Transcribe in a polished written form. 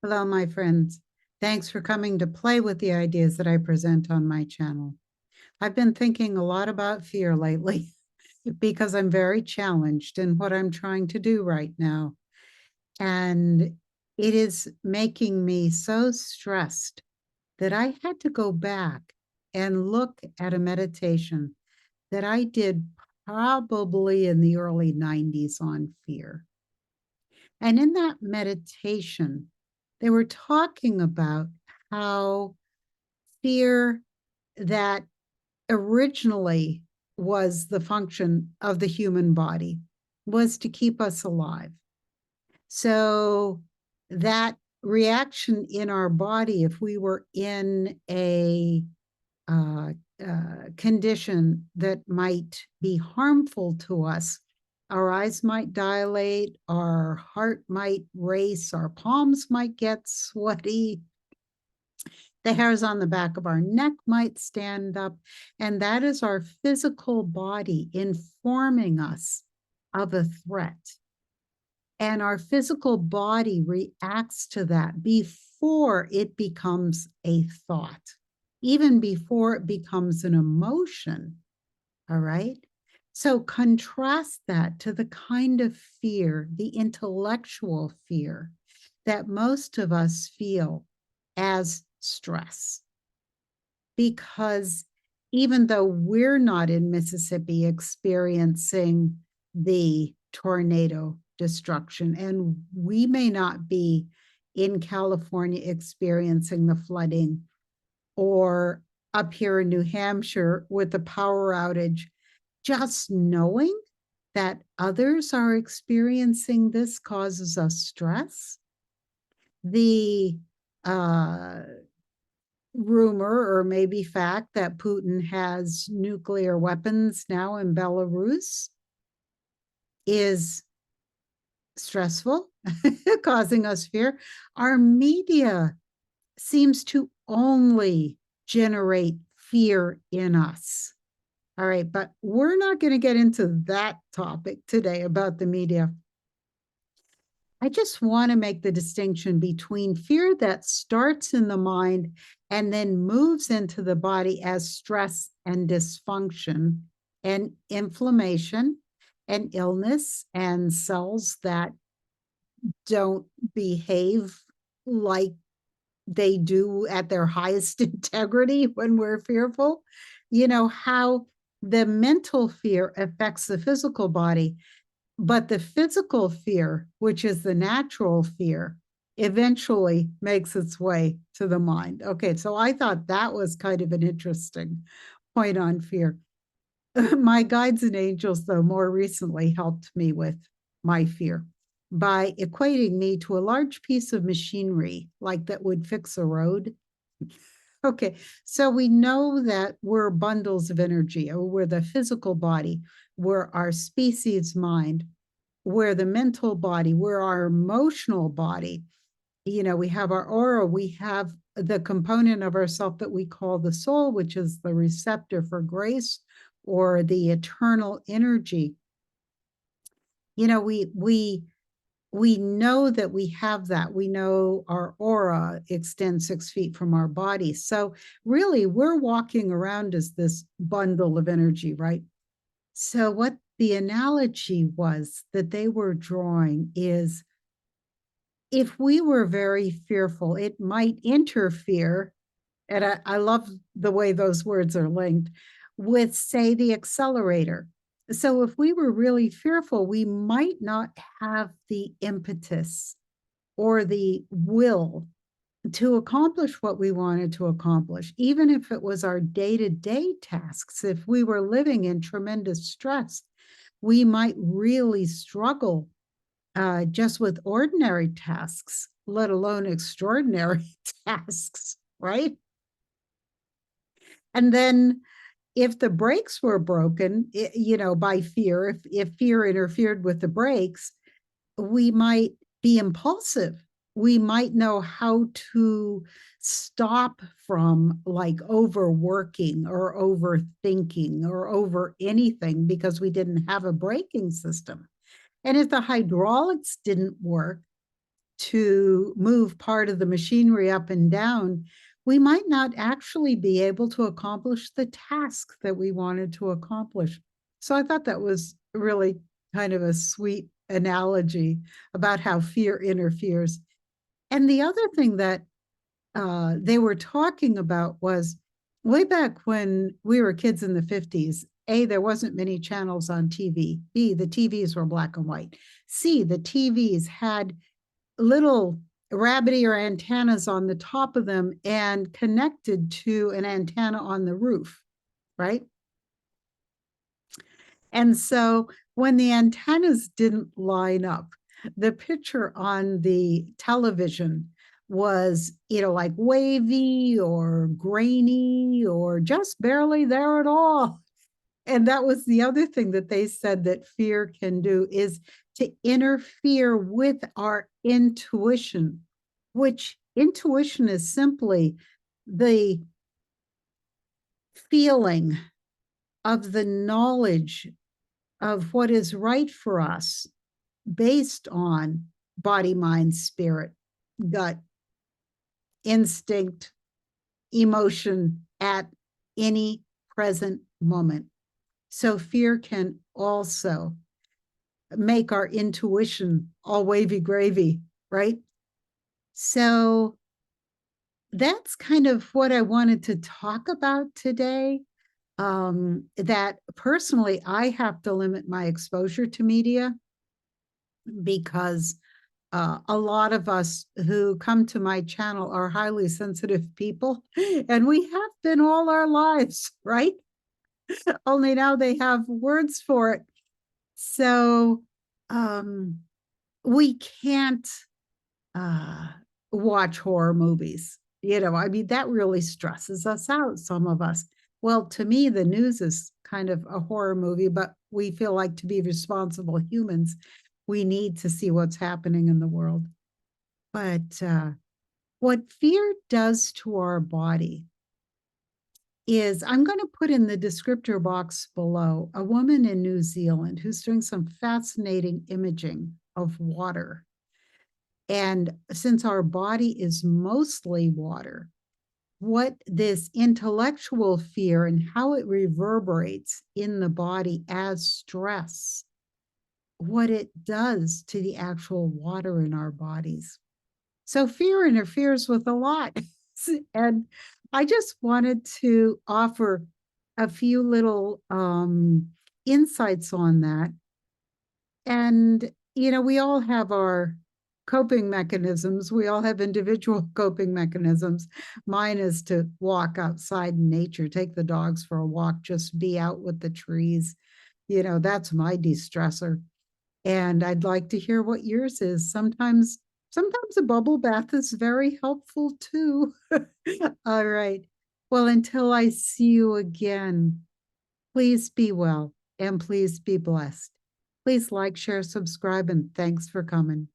Hello, my friends. Thanks for coming to play with the ideas that I present on my channel. I've been thinking a lot about fear lately because I'm very challenged in what I'm trying to do right now. And it is making me so stressed that I had to go back and look at a meditation that I did probably in the early 90s on fear. And in that meditation, they were talking about how fear that originally was the function of the human body was to keep us alive. So that reaction in our body, if we were in a uh, condition that might be harmful to us, our eyes might dilate, our heart might race, our palms might get sweaty, the hairs on the back of our neck might stand up. And that is our physical body informing us of a threat. And our physical body reacts to that before it becomes a thought, even before it becomes an emotion. All right. So contrast that to the kind of fear, the intellectual fear that most of us feel as stress. Because even though we're not in Mississippi experiencing the tornado destruction, and we may not be in California experiencing the flooding, or up here in New Hampshire with the power outage, just knowing that others are experiencing this causes us stress. The uh, rumor or maybe fact that Putin has nuclear weapons now in Belarus is stressful, causing us fear. Our media seems to only generate fear in us. All right, but we're not going to get into that topic today about the media. I just want to make the distinction between fear that starts in the mind and then moves into the body as stress and dysfunction and inflammation and illness and cells that don't behave like they do at their highest integrity when we're fearful. You know, how the mental fear affects the physical body, but the physical fear, which is the natural fear, eventually makes its way to the mind. Okay, so I thought that was kind of an interesting point on fear. My guides and angels, though, more recently helped me with my fear by equating me to a large piece of machinery like that would fix a road. Okay, so we know that we're bundles of energy, or we're the physical body, we're our species mind, we're the mental body, we're our emotional body. You know, we have our aura, we have the component of ourself that we call the soul, which is the receptor for grace or the eternal energy. You know, we know that we have that. We know our aura extends 6 feet from our body. So really, we're walking around as this bundle of energy, right? So what the analogy was that they were drawing is, if we were very fearful, it might interfere, and I love the way those words are linked, with, say, the accelerator. So if we were really fearful, we might not have the impetus or the will to accomplish what we wanted to accomplish, even if it was our day-to-day tasks. If we were living in tremendous stress, we might really struggle just with ordinary tasks, let alone extraordinary tasks, right? And then if the brakes were broken, you know, by fear, if fear interfered with the brakes, we might be impulsive. We might know how to stop from like overworking or overthinking or over anything because we didn't have a braking system. And if the hydraulics didn't work, to move part of the machinery up and down, we might not actually be able to accomplish the task that we wanted to accomplish. So I thought that was really kind of a sweet analogy about how fear interferes. And the other thing that they were talking about was way back when we were kids in the 50s. A, there wasn't many channels on TV. B, the TVs were black and white. C, the TVs had little rabbit ear antennas on the top of them and connected to an antenna on the roof, right? And so when the antennas didn't line up, the picture on the television was, like wavy or grainy or just barely there at all. And that was the other thing that they said that fear can do, is to interfere with our intuition, which intuition is simply the feeling of the knowledge of what is right for us based on body, mind, spirit, gut, instinct, emotion at any present moment. So fear can also make our intuition all wavy gravy, right? So that's kind of what I wanted to talk about today. That personally, I have to limit my exposure to media because a lot of us who come to my channel are highly sensitive people, and we have been all our lives, right? Only now they have words for it. So um, we can't uh, watch horror movies. I mean, that really stresses us out, some of us. Well, to me, the news is kind of a horror movie, but we feel like, to be responsible humans, we need to see what's happening in the world. But what fear does to our body is, I'm going to put in the descriptor box below a woman in New Zealand who's doing some fascinating imaging of water. And since our body is mostly water, what this intellectual fear and how it reverberates in the body as stress, what it does to the actual water in our bodies. So fear interferes with a lot. And I just wanted to offer a few little insights on that. And, we all have our coping mechanisms. We all have individual coping mechanisms. Mine is to walk outside in nature, take the dogs for a walk, just be out with the trees. That's my de-stressor. And I'd like to hear what yours is. Sometimes a bubble bath is very helpful too. All right. Well, until I see you again, please be well and please be blessed. Please like, share, subscribe, and thanks for coming.